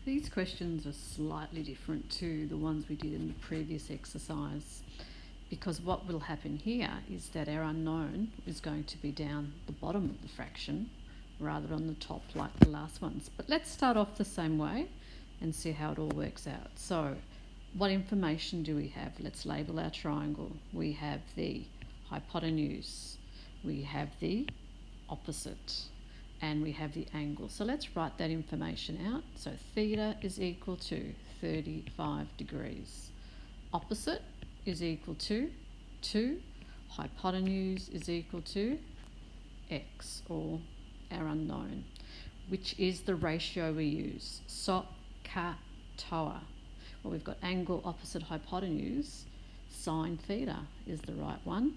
These questions are slightly different to the ones we did in the previous exercise, because what will happen here is that our unknown is going to be down the bottom of the fraction rather on the top like the last ones. But let's start off the same way and see how it all works out. So what information do we have? Let's label our triangle. We have the hypotenuse, we have the opposite, and we have the angle. So let's write that information out. So theta is equal to 35 degrees. Opposite is equal to 2. Hypotenuse is equal to x, or our unknown, which is the ratio we use. SOT, CA, TOA. Well, we've got angle opposite hypotenuse. Sine theta is the right one.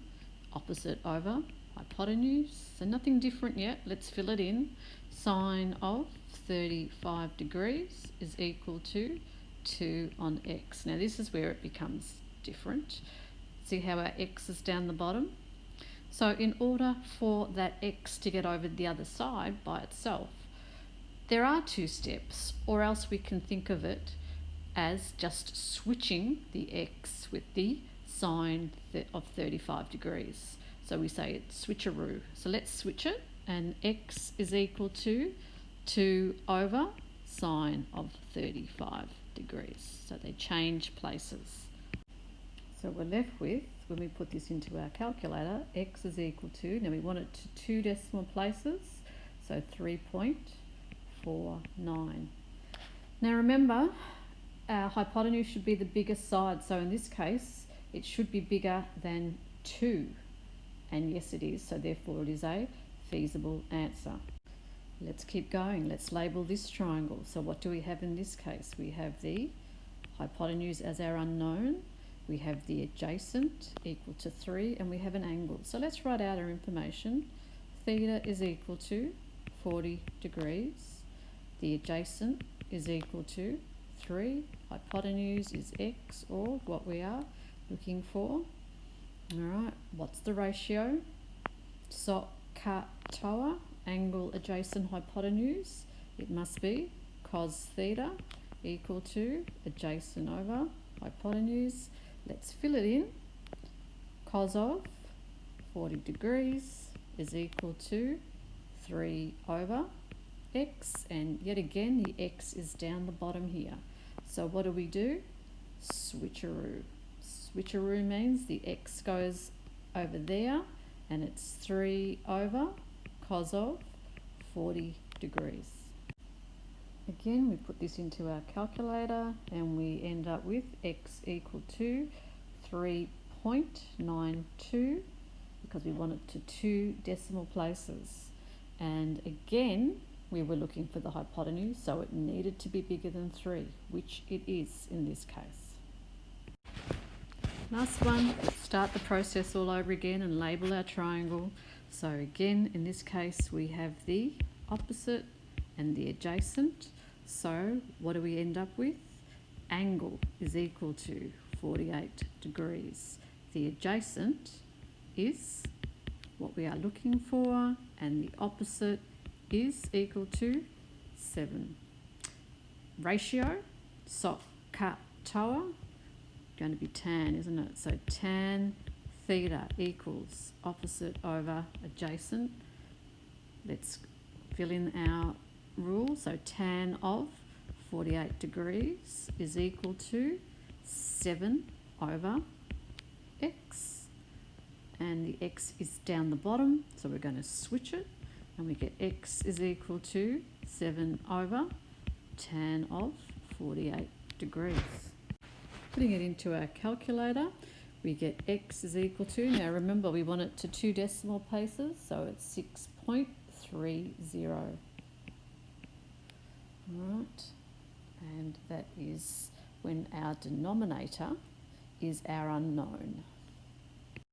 Opposite over hypotenuse. So nothing different yet. Let's fill it in. Sine of 35 degrees is equal to 2 on x. Now this is where it becomes different. See how our x is down the bottom? So in order for that x to get over the other side by itself, there are 2 steps, or else we can think of it as just switching the x with the sine of 35 degrees. So we say it's switcheroo. So let's switch it, and x is equal to 2 over sine of 35 degrees. So they change places. So we're left with, when we put this into our calculator, x is equal to, now we want it to 2 decimal places, so 3.49. Now remember, our hypotenuse should be the biggest side, so in this case it should be bigger than 2, and yes it is, so therefore it is a feasible answer. Let's keep going. Let's label this triangle. So what do we have in this case? We have the hypotenuse as our unknown, we have the adjacent equal to 3, and we have an angle. So let's write out our information. Theta is equal to 40 degrees. The adjacent is equal to 3. Hypotenuse is x, or what we are looking for. Alright, what's the ratio? SOT, CA, TOA, angle adjacent hypotenuse. It must be cos theta equal to adjacent over hypotenuse. Let's fill it in. Cos of 40 degrees is equal to 3 over x, and yet again the x is down the bottom here. So what do? Switcheroo. Switcheroo means the x goes over there, and it's 3 over cos of 40 degrees. Again, we put this into our calculator and we end up with x equal to 3.92, because we want it to 2 decimal places. And again, we were looking for the hypotenuse, so it needed to be bigger than 3, which it is in this case. Last one, let's start the process all over again and label our triangle. So again, in this case, we have the opposite and the adjacent. So what do we end up with? Angle is equal to 48 degrees. The adjacent is what we are looking for, and the opposite is equal to 7. Ratio, SOT, CA, TOA, going to be tan, isn't it? So tan theta equals opposite over adjacent. Let's fill in our rule. So tan of 48 degrees is equal to 7 over x, and the x is down the bottom, so we're going to switch it, and we get x is equal to 7 over tan of 48 degrees. Putting it into our calculator, we get x is equal to, now remember we want it to 2 decimal places, so it's 6.30. Right, and that is when our denominator is our unknown.